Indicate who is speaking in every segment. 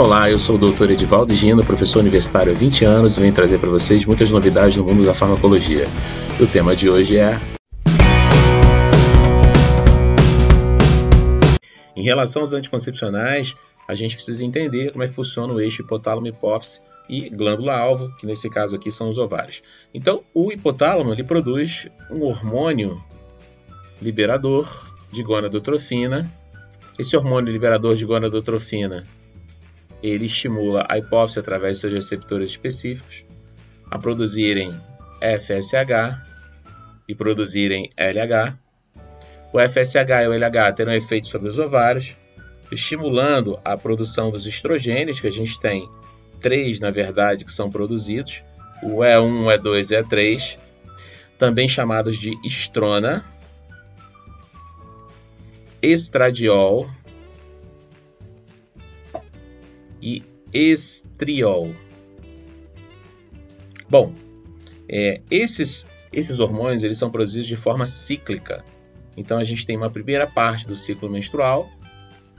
Speaker 1: Olá, eu sou o Dr. Edivaldo Gino, professor universitário há 20 anos e venho trazer para vocês muitas novidades no mundo da farmacologia. O tema de hoje é... Em relação aos anticoncepcionais, a gente precisa entender como é que funciona o eixo hipotálamo-hipófise e glândula-alvo, que nesse caso aqui são os ovários. Então, o hipotálamo ele produz um hormônio liberador de gonadotrofina. Esse hormônio liberador de gonadotrofina ele estimula a hipófise através de seus receptores específicos a produzirem FSH e produzirem LH. O FSH e o LH terão efeito sobre os ovários, estimulando a produção dos estrogênios, que a gente tem 3, na verdade, que são produzidos, o E1, E2 e E3, também chamados de estrona, estradiol e estriol. Bom, esses hormônios eles são produzidos de forma cíclica. Então a gente tem uma primeira parte do ciclo menstrual,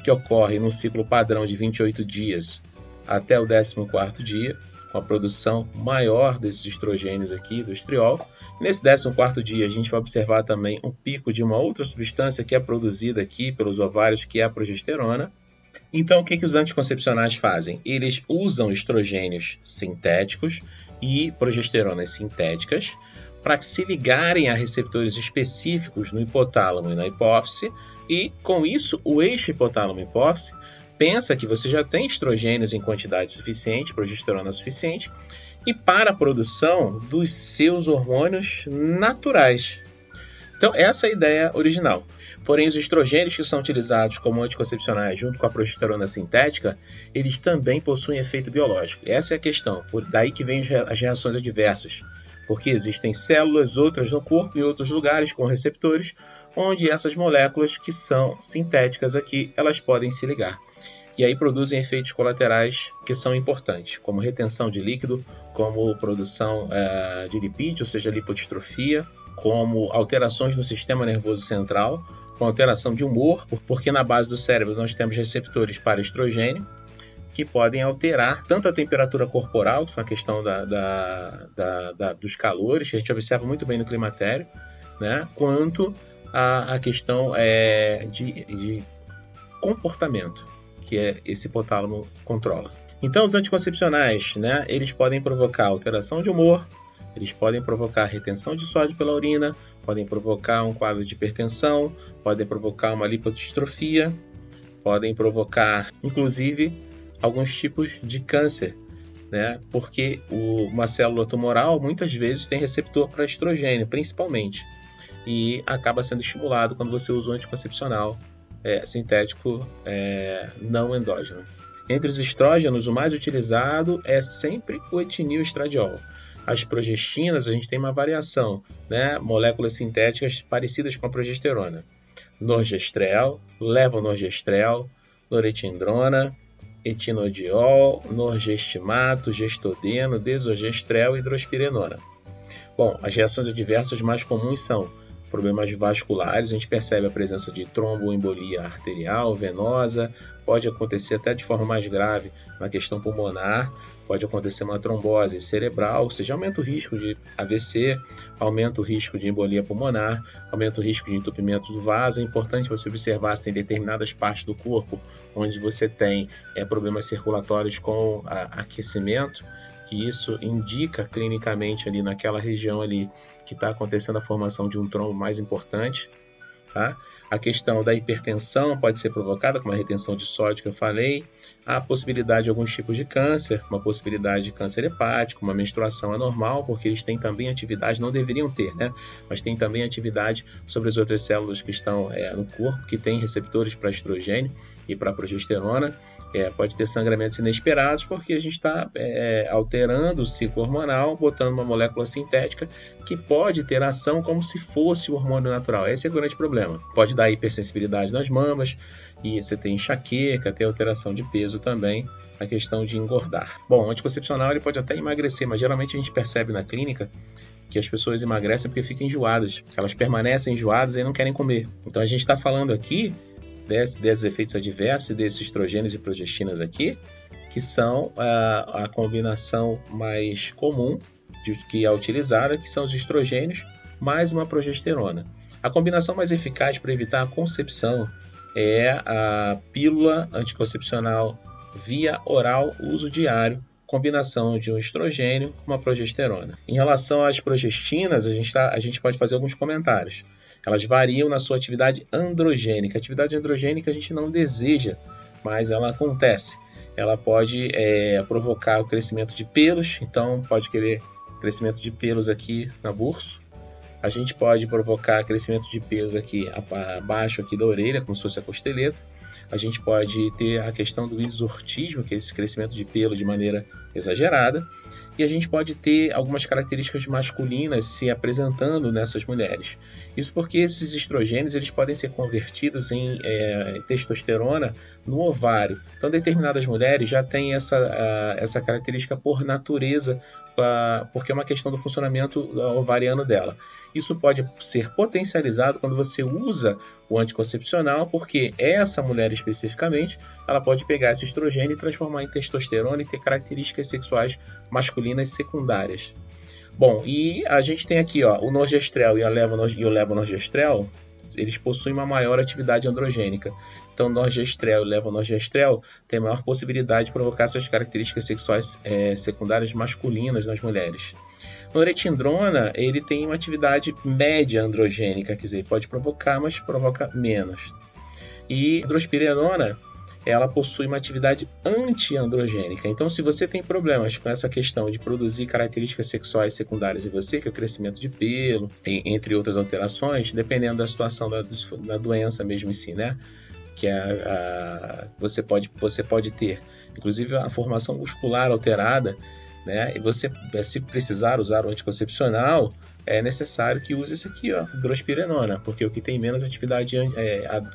Speaker 1: que ocorre num ciclo padrão de 28 dias até o 14º dia, com a produção maior desses estrogênios aqui, do estriol. Nesse 14º dia a gente vai observar também um pico de uma outra substância que é produzida aqui pelos ovários, que é a progesterona. Então, o que os anticoncepcionais fazem? Eles usam estrogênios sintéticos e progesteronas sintéticas para se ligarem a receptores específicos no hipotálamo e na hipófise, e com isso o eixo hipotálamo-hipófise pensa que você já tem estrogênios em quantidade suficiente, progesterona suficiente, e para a produção dos seus hormônios naturais. Então, essa é a ideia original. Porém, os estrogênios que são utilizados como anticoncepcionais junto com a progesterona sintética, eles também possuem efeito biológico. Essa é a questão, daí que vem as reações adversas. Porque existem células, outras no corpo e outros lugares com receptores, onde essas moléculas que são sintéticas aqui, elas podem se ligar. E aí produzem efeitos colaterais que são importantes, como retenção de líquido, como produção de lipídio, ou seja, lipodistrofia, como alterações no sistema nervoso central, com alteração de humor, porque na base do cérebro nós temos receptores para estrogênio, que podem alterar tanto a temperatura corporal, que é a questão dos calores, que a gente observa muito bem no climatério, né, quanto a questão de comportamento, que esse hipotálamo controla. Então, os anticoncepcionais, né, eles podem provocar alteração de humor, eles podem provocar retenção de sódio pela urina, podem provocar um quadro de hipertensão, podem provocar uma lipodistrofia, podem provocar, inclusive, alguns tipos de câncer, né? Porque uma célula tumoral muitas vezes tem receptor para estrogênio, principalmente, e acaba sendo estimulado quando você usa o anticoncepcional sintético não endógeno. Entre os estrógenos, o mais utilizado é sempre o etinil-estradiol. As progestinas, a gente tem uma variação, né? Moléculas sintéticas parecidas com a progesterona. Norgestrel, levonorgestrel, noretindrona, etinodiol, norgestimato, gestodeno, desogestrel e hidrospirenona. Bom, as reações adversas mais comuns são problemas vasculares, a gente percebe a presença de tromboembolia arterial, venosa, pode acontecer até de forma mais grave na questão pulmonar, pode acontecer uma trombose cerebral, ou seja, aumenta o risco de AVC, aumenta o risco de embolia pulmonar, aumenta o risco de entupimento do vaso. É importante você observar se tem determinadas partes do corpo onde você tem problemas circulatórios com aquecimento, que isso indica clinicamente ali naquela região ali que está acontecendo a formação de um trombo mais importante. Tá? A questão da hipertensão pode ser provocada com uma retenção de sódio que eu falei, a possibilidade de alguns tipos de câncer, uma possibilidade de câncer hepático, uma menstruação anormal, porque eles têm também atividade, não deveriam ter, né? Mas tem também atividade sobre as outras células que estão no corpo, que têm receptores para estrogênio e para progesterona. Pode ter sangramentos inesperados, porque a gente está alterando o ciclo hormonal, botando uma molécula sintética que pode ter ação como se fosse o hormônio natural. Esse é o grande problema. Pode dar hipersensibilidade nas mamas, e você tem enxaqueca, tem alteração de peso também, a questão de engordar. Bom, o anticoncepcional ele pode até emagrecer, mas geralmente a gente percebe na clínica que as pessoas emagrecem porque ficam enjoadas. Elas permanecem enjoadas e não querem comer. Então a gente está falando aqui desses efeitos adversos, desses estrogênios e progestinas aqui, que são a combinação mais comum que é utilizada, que são os estrogênios mais uma progesterona. A combinação mais eficaz para evitar a concepção é a pílula anticoncepcional via oral, uso diário, combinação de um estrogênio com uma progesterona. Em relação às progestinas, a gente pode fazer alguns comentários. Elas variam na sua atividade androgênica. A atividade androgênica a gente não deseja, mas ela acontece. Ela pode provocar o crescimento de pelos, então pode querer crescimento de pelos aqui na bursa. A gente pode provocar crescimento de pelos aqui abaixo aqui da orelha, como se fosse a costeleta. A gente pode ter a questão do exortismo, que é esse crescimento de pelo de maneira exagerada. E a gente pode ter algumas características masculinas se apresentando nessas mulheres. Isso porque esses estrogênios eles podem ser convertidos em testosterona no ovário. Então, determinadas mulheres já têm essa característica por natureza, porque é uma questão do funcionamento ovariano dela. Isso pode ser potencializado quando você usa o anticoncepcional, porque essa mulher especificamente, ela pode pegar esse estrogênio e transformar em testosterona e ter características sexuais masculinas secundárias. Bom, e a gente tem aqui o norgestrel e o levonorgestrel, eles possuem uma maior atividade androgênica. Então, norgestrel e levonorgestrel têm maior possibilidade de provocar essas características sexuais secundárias masculinas nas mulheres. Norepinefrina, ele tem uma atividade média androgênica, quer dizer, pode provocar, mas provoca menos. E drospirenona, ela possui uma atividade anti-androgênica. Então, se você tem problemas com essa questão de produzir características sexuais secundárias em você, que é o crescimento de pelo, entre outras alterações, dependendo da situação da doença mesmo em si, né? Que você pode ter, inclusive, a formação muscular alterada, né? E você, se precisar usar o anticoncepcional, é necessário que use esse aqui, drospirenona, porque o que tem menos atividade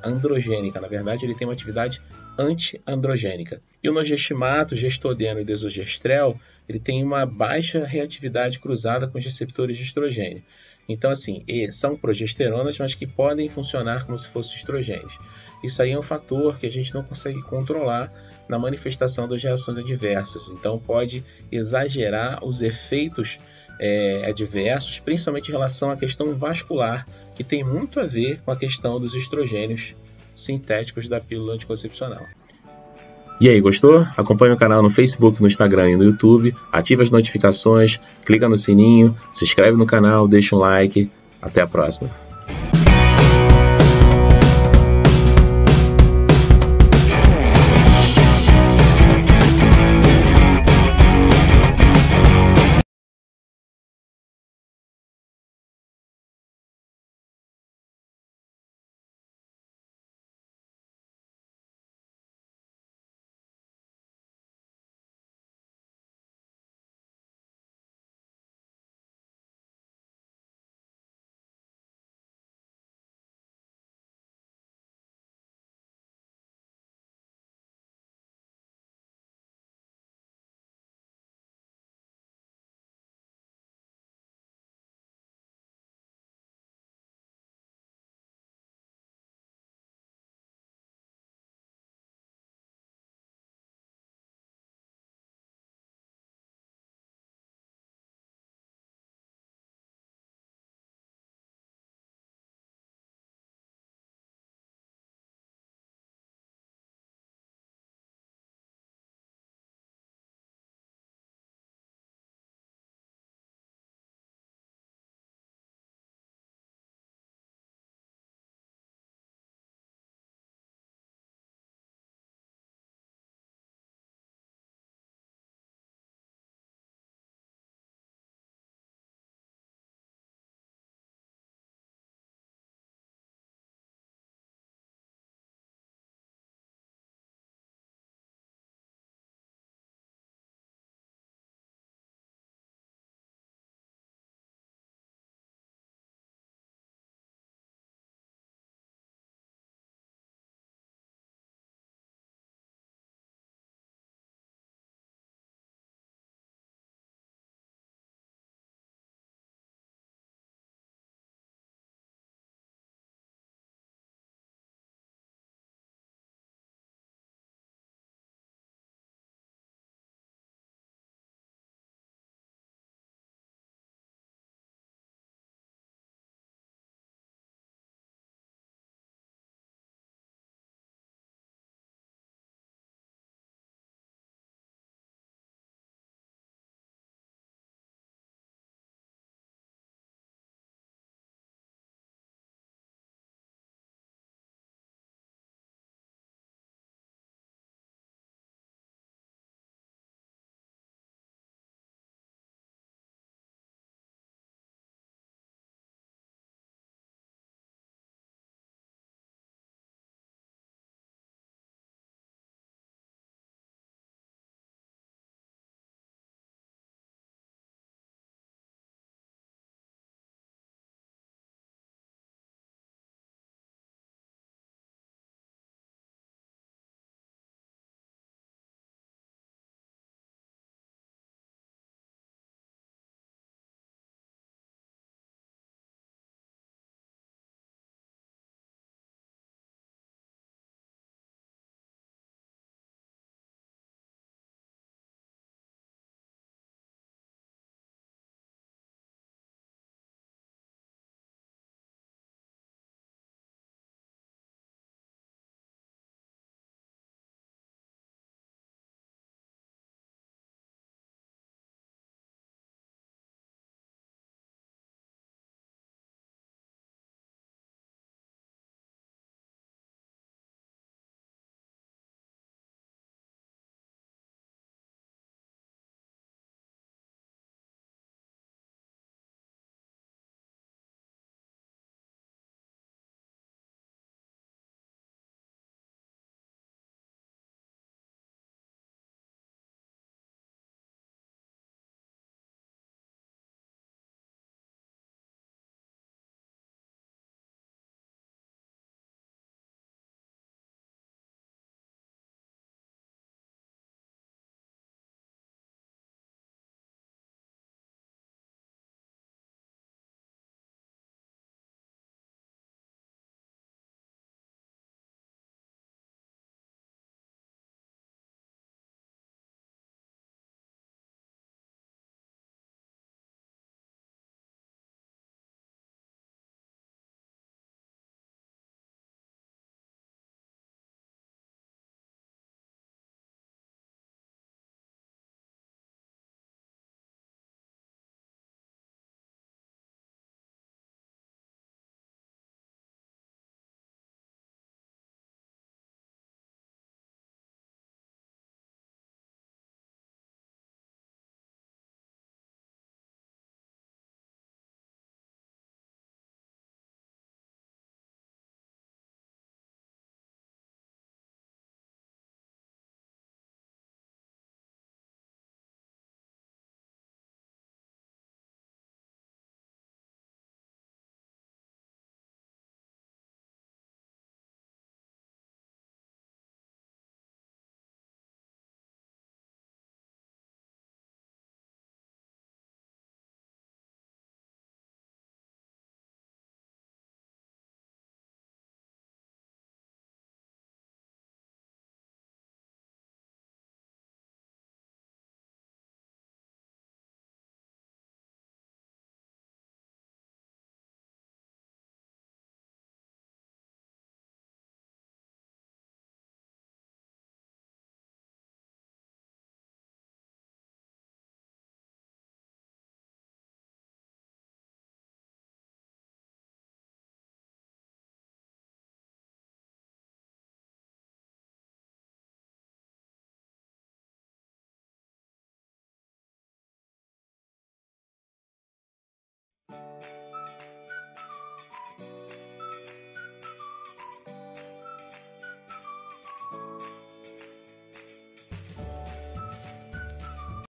Speaker 1: androgênica, na verdade, ele tem uma atividade anti-androgênica. E o nogestimato, gestodeno e desogestrel, ele tem uma baixa reatividade cruzada com os receptores de estrogênio. Então, assim, são progesteronas, mas que podem funcionar como se fossem estrogênios. Isso aí é um fator que a gente não consegue controlar na manifestação das reações adversas. Então, pode exagerar os efeitos adversos, principalmente em relação à questão vascular, que tem muito a ver com a questão dos estrogênios sintéticos da pílula anticoncepcional. E aí, gostou? Acompanhe o canal no Facebook, no Instagram e no YouTube, ative as notificações, clica no sininho, se inscreve no canal, deixa um like. Até a próxima!